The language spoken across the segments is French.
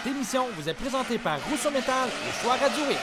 Cette émission vous est présentée par Rousseau Métal et Choix Radio X.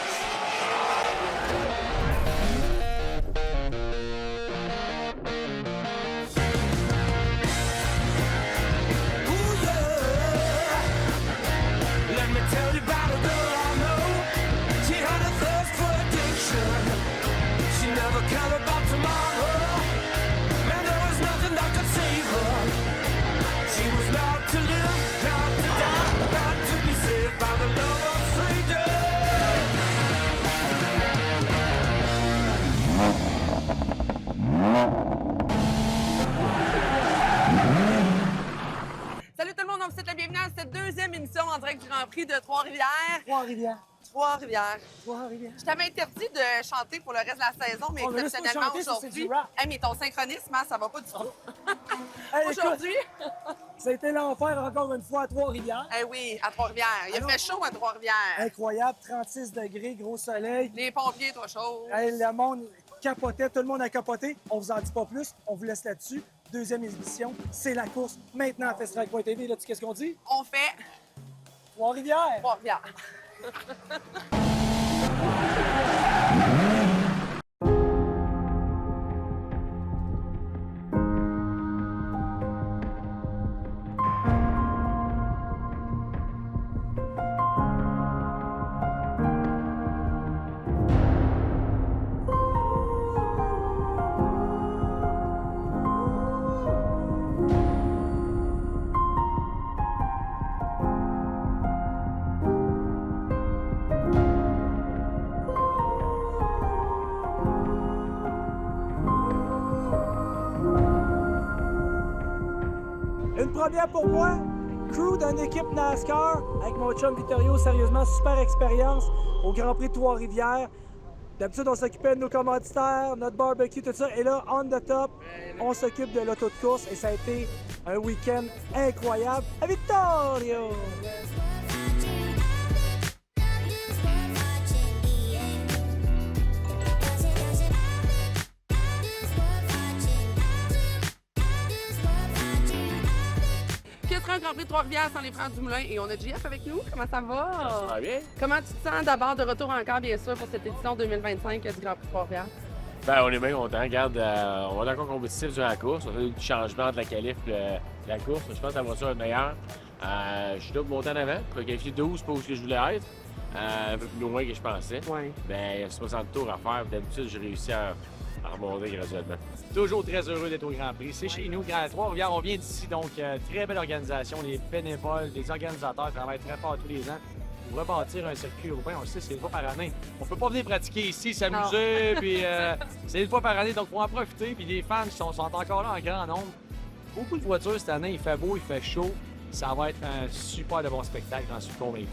Salut tout le monde, on vous souhaite la bienvenue à cette deuxième émission en direct du Grand Prix de Trois-Rivières. Trois-Rivières. Trois-Rivières. Trois-Rivières. Je t'avais interdit de chanter pour le reste de la saison, mais Oh, mais laisse-moi exceptionnellement chanter, ça, c'est aujourd'hui. du rap. Hey, mais ton synchronisme, hein, ça va pas du tout. Hey, écoute, Aujourd'hui, ça a été l'enfer encore une fois à Trois-Rivières. eh oui, à Trois-Rivières. Il a Alors- fait chaud à Trois-Rivières. Incroyable, 36 degrés, gros soleil. Les pompiers, trop chaud. Hey, le monde capotait, tout le monde a capoté. On vous en dit pas plus, on vous laisse là-dessus. Deuxième émission, c'est la course. Maintenant à Festival.tv, là, tu sais qu'est-ce qu'on dit? On fait Trois-Rivières. Trois-Rivières. Une première pour moi, crew d'une équipe NASCAR avec mon chum Vittorio, sérieusement, super expérience au Grand Prix de Trois-Rivières. D'habitude, on s'occupait de nos commanditaires, notre barbecue, tout ça. Et là, on the top, on s'occupe de l'auto de course et ça a été un week-end incroyable à Vittorio! Qu'est-ce que serait un Grand Prix de Trois-Rivières sans les Frères du Moulin? Et on a JF avec nous. Comment ça va? Ça va bien? Comment tu te sens d'abord de retour encore, bien sûr, pour cette édition 2025 du Grand Prix de Trois-Rivières? Ben, on est bien content. Regarde, on va être encore compétitif durant la course. On a eu du changement entre la qualif et la course. Je pense que la voiture est meilleure. Je suis là pour monter en avant, pour qualifier 12 pour où je voulais être. Un peu plus loin que je pensais. Oui. Ben, il y a 60 tours à faire. D'habitude, j'ai réussi à remonter graduellement. Toujours très heureux d'être au Grand Prix. C'est chez nous, Grand Trois-Rivières. On vient d'ici, donc très belle organisation. Les bénévoles, les organisateurs travaillent très fort tous les ans pour rebâtir un circuit urbain. On le sait, c'est une fois par année. On peut pas venir pratiquer ici, s'amuser, puis c'est une fois par année, donc il faut en profiter. Puis les fans sont encore là en grand nombre. Beaucoup de voitures cette année, il fait beau, il fait chaud. Ça va être un super de bon spectacle, j'en suis convaincu.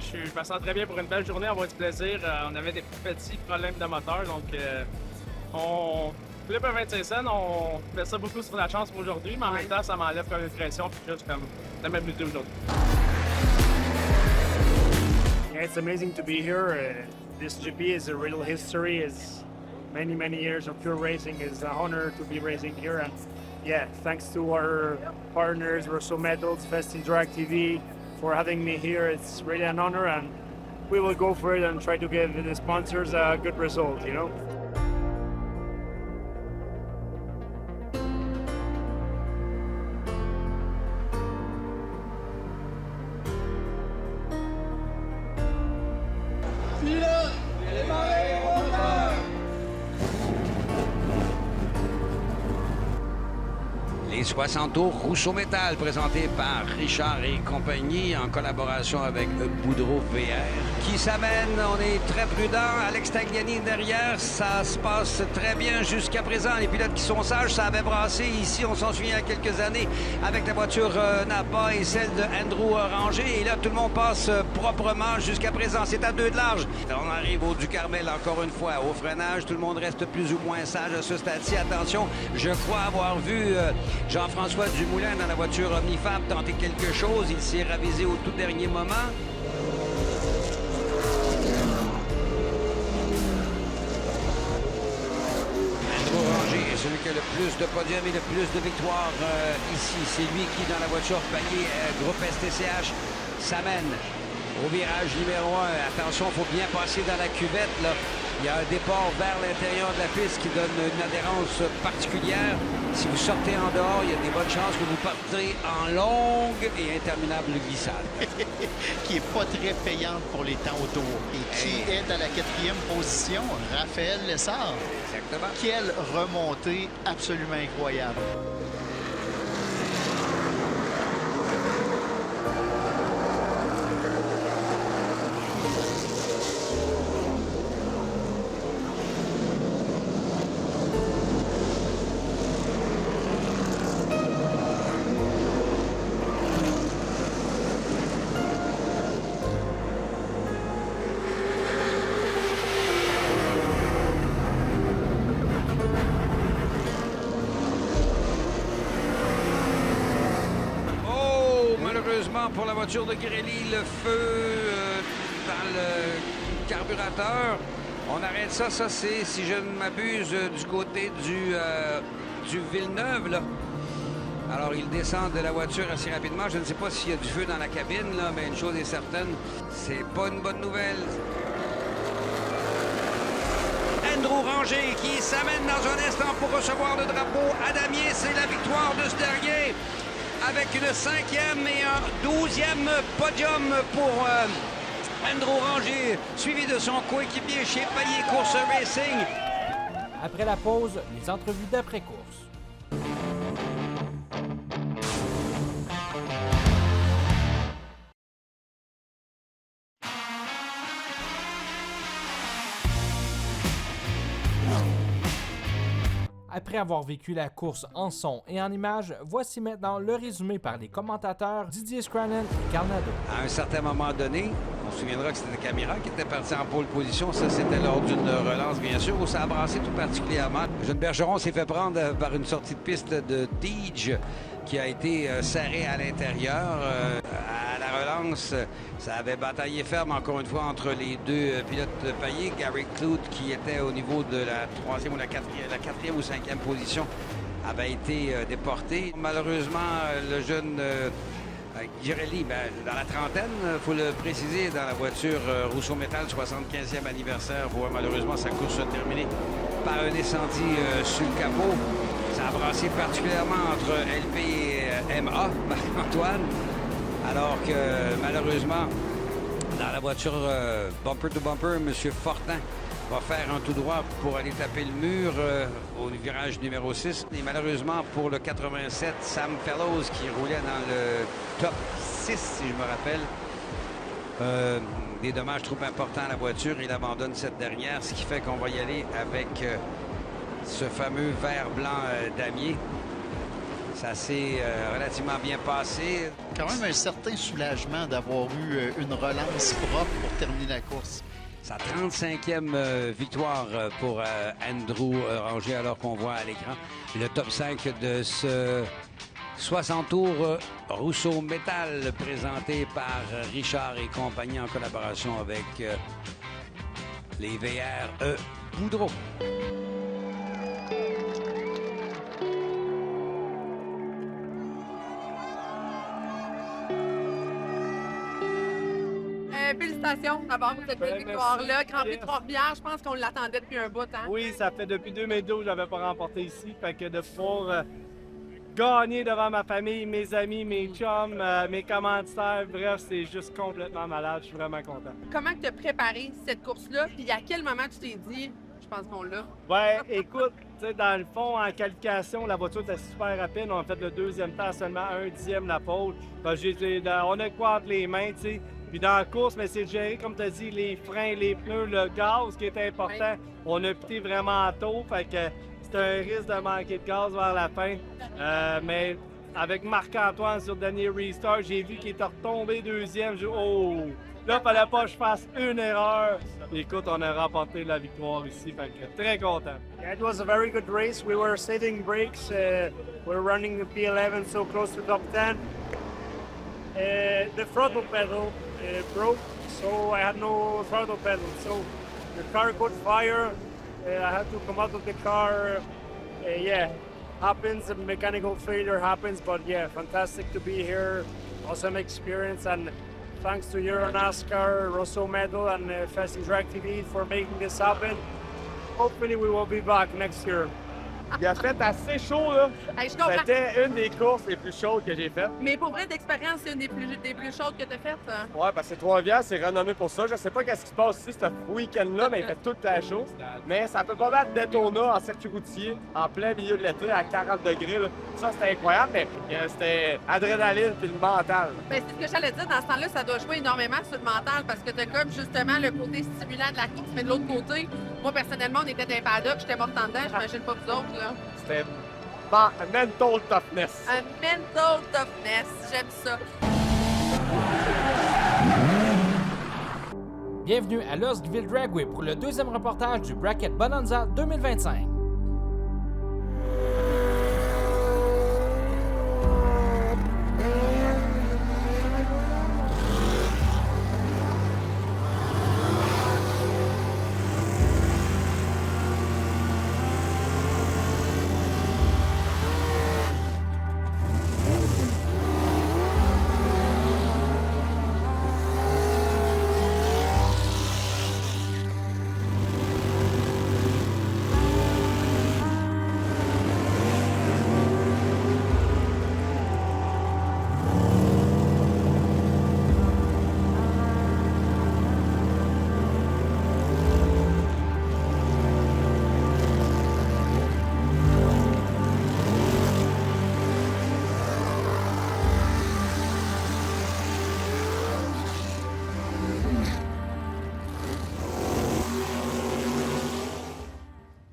Je me sens très bien pour une belle journée, avoir du plaisir. On avait des petits problèmes de moteur, donc on flippe un 25 cents, on fait ça beaucoup sur la chance pour aujourd'hui, mais en même temps, ça m'enlève comme une pression, puis juste comme la même lutte aujourd'hui. Yeah, it's amazing to be here. This GP is a real history. It's many years of pure racing. It's an honor to be racing here. And yeah, thanks to our partners, Rosso Metals, Festi Drag TV, for having me here. It's really an honor, and we will go for it and try to give the sponsors a good result, you know? Les 60 tours Rousseau Métal, présenté par Richard et compagnie, en collaboration avec Boudreau VR, qui s'amène. On est très prudent. Alex Tagliani derrière, ça se passe très bien jusqu'à présent. Les pilotes qui sont sages, ça avait brassé ici, on s'en souvient, il y a quelques années, avec la voiture Napa et celle de Andrew Ranger. Et là, tout le monde passe proprement jusqu'à présent. C'est à 2 de large. On arrive au Ducarmel encore une fois. Au freinage, tout le monde reste plus ou moins sage à ce stade-ci. Attention, je crois avoir vu Jean-François Dumoulin dans la voiture Omnifab tenter quelque chose. Il s'est ravisé au tout dernier moment. Andrew Ranger celui qui a le plus de podiums et le plus de victoires ici. C'est lui qui, dans la voiture payée groupe STCH, s'amène au virage numéro 1. Attention, il faut bien passer dans la cuvette, là. Il y a un départ vers l'intérieur de la piste qui donne une adhérence particulière. Si vous sortez en dehors, il y a des bonnes chances que vous partez en longue et interminable glissade. Qui n'est pas très payante pour les temps autour. Et qui est à la 4e position? Raphaël Lessard. Exactement. Quelle remontée absolument incroyable. Malheureusement pour la voiture de Grelly, le feu dans le carburateur. On arrête ça. Ça, c'est, si je ne m'abuse, du côté du Villeneuve, là. Alors, il descend de la voiture assez rapidement. Je ne sais pas s'il y a du feu dans la cabine, là, mais une chose est certaine, c'est pas une bonne nouvelle. Andrew Ranger qui s'amène dans un instant pour recevoir le drapeau à Damier. C'est la victoire de ce dernier, avec une 5e et un 12e podium pour Andrew Ranger, suivi de son coéquipier chez Payet Course Racing. Après la pause, les entrevues d'après-course. Après avoir vécu la course en son et en images, voici maintenant le résumé par les commentateurs Didier Scrannon et Carl Nadeau. À un certain moment donné, on se souviendra que c'était Camira qui était parti en pole position. Ça, c'était lors d'une relance, bien sûr, où ça a brassé tout particulièrement. Jeune Bergeron s'est fait prendre par une sortie de piste de Tige qui a été serré à l'intérieur. À la relance, ça avait bataillé ferme encore une fois entre les deux pilotes de Payet. Gary Clout, qui était au niveau de la 3e ou la 4e ou 5e position, avait été déporté. Malheureusement, le jeune Girelli, dans la trentaine, il faut le préciser, dans la voiture Rousseau Métal, 75e anniversaire, voit malheureusement sa course se terminer par un incendie sur le capot. Ça a brassé particulièrement entre LP et MA, Marc-Antoine, alors que malheureusement, dans la voiture bumper to bumper, M. Fortin va faire un tout droit pour aller taper le mur au virage numéro 6. Et malheureusement pour le 87, Sam Fellows qui roulait dans le top 6, si je me rappelle. Des dommages trop importants à la voiture. Il abandonne cette dernière, ce qui fait qu'on va y aller avec ce fameux vert blanc damier. Ça s'est relativement bien passé. Quand même un certain soulagement d'avoir eu une relance propre pour terminer la course. Sa 35e victoire pour Andrew Ranger, alors qu'on voit à l'écran le top 5 de ce 60 tours Rousseau Métal, présenté par Richard et compagnie en collaboration avec les VR Boudreau. Félicitations d'abord pour cette belle victoire-là. Grand Prix de Trois-Rivières, je pense qu'on l'attendait depuis un bout, hein? Oui, ça fait depuis 2012 que je l'avais pas remporté ici. Fait que de pouvoir gagner devant ma famille, mes amis, mes chums, mes commanditaires, bref, c'est juste complètement malade. Je suis vraiment content. Comment tu as préparé cette course-là? Puis à quel moment tu t'es dit, je pense qu'on l'a? Ouais, écoute, tu sais, dans le fond, en qualification, la voiture était super rapide. On a fait le deuxième temps seulement 1/10 la pole. On a quoi entre les mains, tu sais. Puis dans la course, mais c'est de gérer, comme tu as dit, les freins, les pneus, le gaz qui était important. Oui. On a pité vraiment tôt, fait que c'était un risque de manquer de gaz vers la fin. Mais avec Marc-Antoine sur le dernier restart, j'ai vu qu'il était retombé deuxième. Oh! Là, il fallait pas que je fasse une erreur. Écoute, on a remporté la victoire ici, fait que très content. Yeah, it was a very good race. We were saving brakes. We're running the P11 so close to top 10. The throttle pedal broke, so I had no throttle pedal. So the car caught fire. I had to come out of the car yeah, happens. A mechanical failure happens, but yeah, fantastic to be here. Awesome experience, and thanks to Euro NASCAR, Rosso Medal, and Fast and Drag TV for making this happen. Hopefully, we will be back next year. Il a fait assez chaud, là. Hey, je comprends. C'était une des courses les plus chaudes que j'ai faites. Mais pour vrai, d'expérience, c'est une des plus chaudes que tu as faites. Ouais, parce que Trois-Rivières, c'est renommé pour ça. Je sais pas qu'est-ce qui se passe ici ce week-end-là, mais il fait tout le temps chaud. Mais ça peut pas battre Daytona en circuit routier, en plein milieu de l'été, à 40 degrés. Là. Ça, c'était incroyable, mais c'était adrénaline puis le mental. Ben, c'est ce que j'allais dire. Dans ce temps-là, ça doit jouer énormément sur le mental parce que tu as comme justement le côté stimulant de la course, mais de l'autre côté, moi, personnellement, on était dans un paddock, j'étais morte en dedans, j'imagine pas vous autres, là. C'était mental toughness. Un mental toughness, j'aime ça. Bienvenue à Louisville Dragway pour le deuxième reportage du Bracket Bonanza 2025.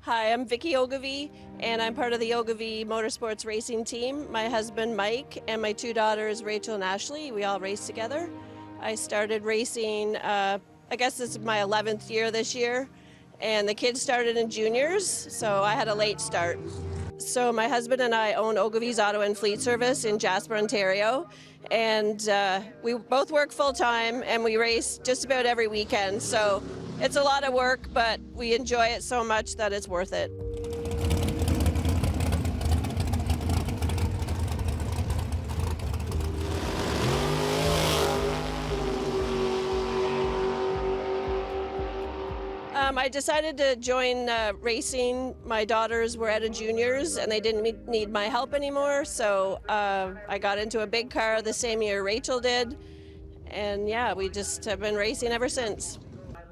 Hi, I'm Vicky Ogilvie, and I'm part of the Ogilvie Motorsports racing team. My husband, Mike, and my two daughters, Rachel and Ashley, we all race together. I started racing, I guess this is my 11th year this year, and the kids started in juniors, so I had a late start. So my husband and I own Ogilvie's Auto and Fleet Service in Jasper, Ontario, and we both work full-time, and we race just about every weekend, so it's a lot of work, but we enjoy it so much that it's worth it. I decided to join racing. My daughters were at a juniors and they didn't need my help anymore, so I got into a big car the same year Rachel did, and yeah, we just have been racing ever since.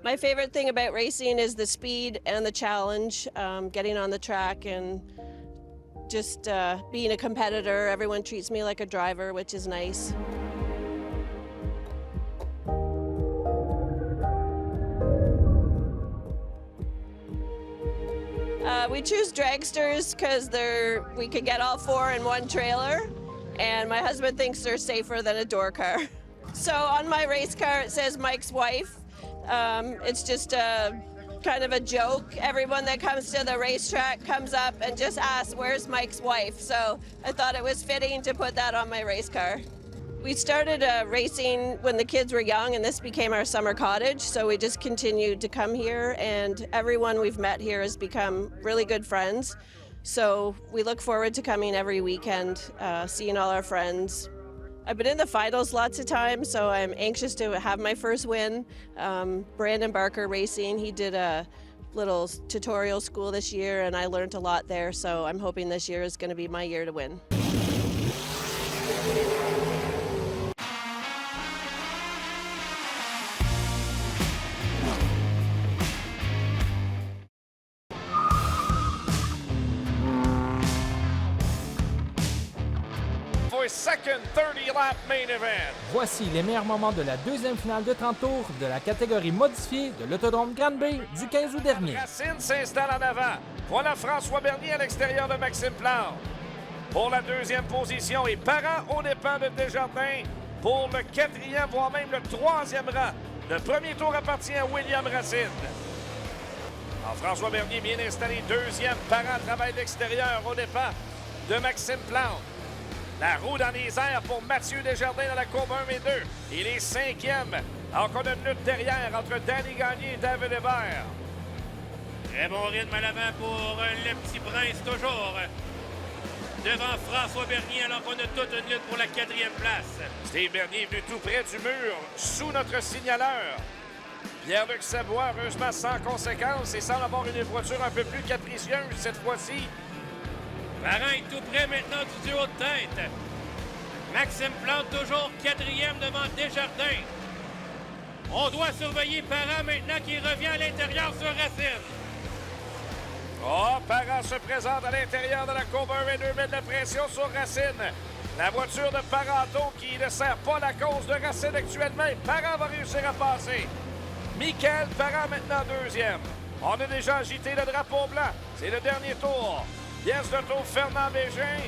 My favorite thing about racing is the speed and the challenge, getting on the track and just being a competitor. Everyone treats me like a driver, which is nice. We choose dragsters because we could get all four in one trailer, and my husband thinks they're safer than a door car. So on my race car it says Mike's wife. It's just kind of a joke. Everyone that comes to the racetrack comes up and just asks, where's Mike's wife? So I thought it was fitting to put that on my race car. We started racing when the kids were young, and this became our summer cottage, so we just continued to come here, and everyone we've met here has become really good friends. So we look forward to coming every weekend, seeing all our friends. I've been in the finals lots of times, so I'm anxious to have my first win. Brandon Barker Racing, he did a little tutorial school this year, and I learned a lot there, so I'm hoping this year is going to be my year to win. Second 30-lap main event. Voici les meilleurs moments de la deuxième finale de 30 tours de la catégorie modifiée de l'autodrome Granby du 15 août dernier. Racine s'installe en avant. Voilà François Bernier à l'extérieur de Maxime Plante. Pour la deuxième position et Parent aux dépens de Desjardins pour le quatrième, voire même le troisième rang. Le premier tour appartient à William Racine. Alors, François Bernier bien installé, deuxième. Parent travaille l'extérieur aux dépens de Maxime Plante. La roue dans les airs pour Mathieu Desjardins dans la courbe 1 et 2. Il est cinquième. Alors qu'on a une lutte derrière entre Danny Gagné et David Hébert. Très bon rythme à l'avant pour le Petit Prince, toujours. Devant François Bernier, alors qu'on a toute une lutte pour la 4e place. Steve Bernier est venu tout près du mur, sous notre signaleur. Pierre-Luc Savoie, heureusement sans conséquence et semble avoir une voiture un peu plus capricieuse cette fois-ci. Parent est tout près maintenant du duo de tête. Maxime Plante toujours 4e devant Desjardins. On doit surveiller Parent maintenant qui revient à l'intérieur sur Racine. Oh, Parent se présente à l'intérieur de la courbe 1 et 2, met de la pression sur Racine. La voiture de Parenton qui ne sert pas la cause de Racine actuellement. Parent va réussir à passer. Michael Parent maintenant 2e. On a déjà agité le drapeau blanc. C'est le dernier tour. Pièce de tour Fernand Bégin.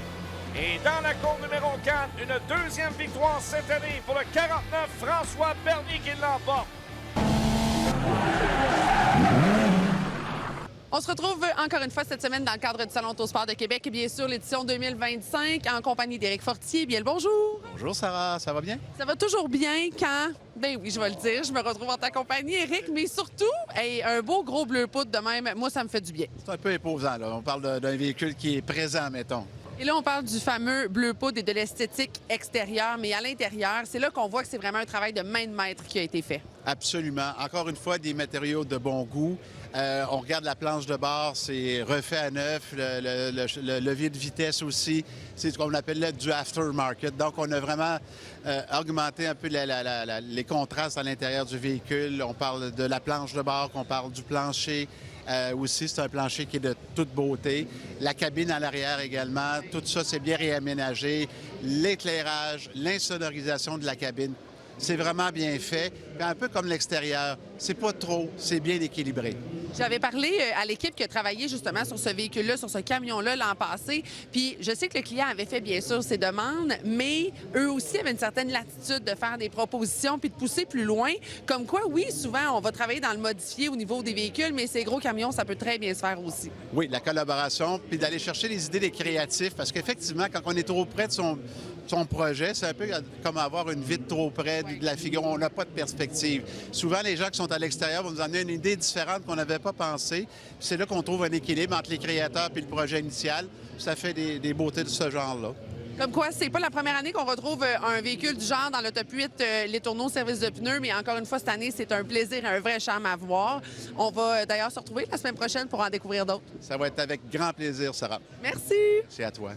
Et dans la courbe numéro 4, une 2e victoire cette année pour le 49 François Bernier qui l'emporte. On se retrouve encore une fois cette semaine dans le cadre du Salon Autosport de Québec et bien sûr l'édition 2025 en compagnie d'Éric Fortier. Bien le bonjour! Bonjour Sarah, ça va bien? Ça va toujours bien quand, ben oui, je vais le dire, je me retrouve en ta compagnie, Éric, mais surtout, hey, un beau gros bleu poudre de même, moi, ça me fait du bien. C'est un peu imposant, là. On parle d'un véhicule qui est présent, mettons. Et là, on parle du fameux bleu poudre et de l'esthétique extérieure, mais à l'intérieur, c'est là qu'on voit que c'est vraiment un travail de main de maître qui a été fait. Absolument. Encore une fois, des matériaux de bon goût. On regarde la planche de bord, c'est refait à neuf. Le levier de vitesse aussi, c'est ce qu'on appelle du aftermarket. Donc, on a vraiment augmenté un peu les contrastes à l'intérieur du véhicule. On parle de la planche de bord, on parle du plancher. Aussi, c'est un plancher qui est de toute beauté. La cabine à l'arrière également, tout ça, c'est bien réaménagé. L'éclairage, l'insonorisation de la cabine, c'est vraiment bien fait. Puis un peu comme l'extérieur, c'est pas trop, c'est bien équilibré. J'avais parlé à l'équipe qui a travaillé justement sur ce véhicule-là, sur ce camion-là l'an passé. Puis je sais que le client avait fait bien sûr ses demandes, mais eux aussi avaient une certaine latitude de faire des propositions puis de pousser plus loin. Comme quoi, oui, souvent, on va travailler dans le modifié au niveau des véhicules, mais ces gros camions, ça peut très bien se faire aussi. Oui, la collaboration, puis d'aller chercher les idées des créatifs, parce qu'effectivement, quand on est trop près de son projet, c'est un peu comme avoir une vitre trop près de la figure. On n'a pas de perspective. Souvent, les gens qui sont à l'extérieur vont nous amener une idée différente qu'on n'avait pas pensé. C'est là qu'on trouve un équilibre entre les créateurs et le projet initial. Ça fait des beautés de ce genre-là. Comme quoi, c'est pas la première année qu'on retrouve un véhicule du genre dans le top 8, les tourneaux service de pneus, mais encore une fois, cette année, c'est un plaisir et un vrai charme à voir. On va d'ailleurs se retrouver la semaine prochaine pour en découvrir d'autres. Ça va être avec grand plaisir, Sarah. Merci! C'est à toi.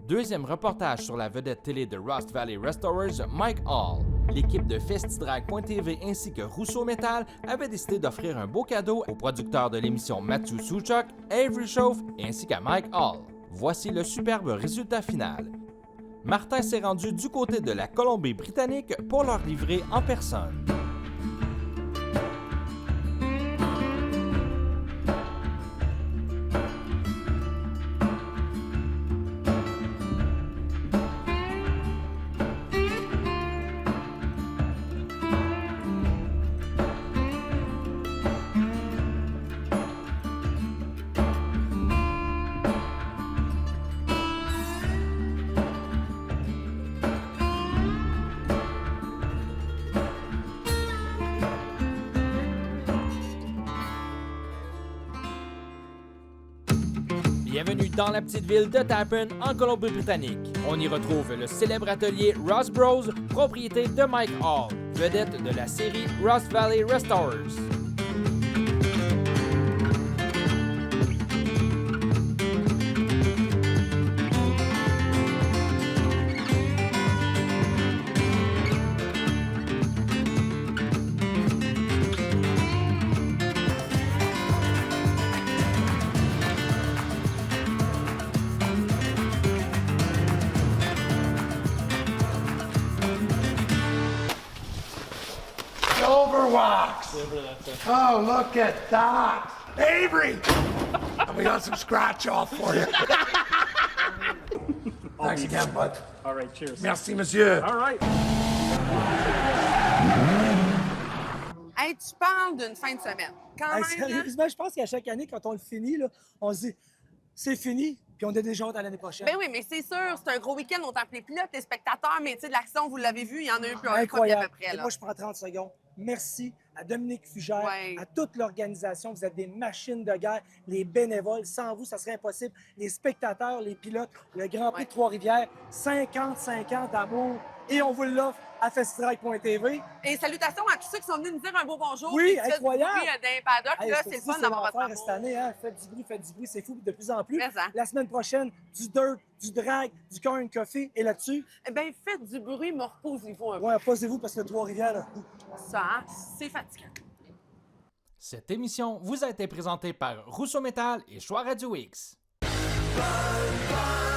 Deuxième reportage sur la vedette télé de Rust Valley Restorers, Mike Hall. L'équipe de Festidrag.tv ainsi que Rousseau Metal avait décidé d'offrir un beau cadeau aux producteurs de l'émission Matthew Souchok, Avery Chauffe ainsi qu'à Mike Hall. Voici le superbe résultat final. Martin s'est rendu du côté de la Colombie-Britannique pour leur livrer en personne. Bienvenue dans la petite ville de Tappan, en Colombie-Britannique. On y retrouve le célèbre atelier Ross Bros, propriété de Mike Hall, vedette de la série Rust Valley Restorers. Oh, look at that. Avery! We got some scratch off for you. Thanks again, bud. All right, cheers. Merci, monsieur. All right. Hey, tu parles d'une fin de semaine. Quand Hey, même, là. sérieusement, je pense qu'à chaque année, quand on le finit, là, on se dit c'est fini. Puis Puis on a déjà hâte à l'année prochaine. Ben oui, mais c'est sûr, c'est un gros week-end, on t'appelait pilote, les spectateurs, mais tu sais, de l'action, vous l'avez vu, il y en a eu plus un Incroyable. à peu près. Et Là. moi, je prends 30 secondes. Merci à Dominique Fugère, Ouais. à toute l'organisation. Vous êtes des machines de guerre, les bénévoles. Sans vous, ça serait impossible. Les spectateurs, les pilotes, le Grand Prix de Trois-Rivières, 55 ans d'amour. Et on vous l'offre à festidrake.tv. Et salutations à tous ceux qui sont venus nous dire un beau bonjour. Oui, puis qui fait du incroyable. bruit, d'un paddock, Hey, là, ça c'est le aussi, fun d'avoir votre l'enfer amour. cette année, hein? Faites du bruit, c'est fou de plus en plus. Mais ça. La semaine prochaine, du dirt, du drag, du corn coffee. Et là-dessus, Eh bien, faites du bruit, mais reposez-vous un peu. ouais, posez-vous parce que Trois-Rivières, là, Ça, hein, c'est fatigant. Cette émission vous a été présentée par Rousseau Métal et Choix Radio X. Bye.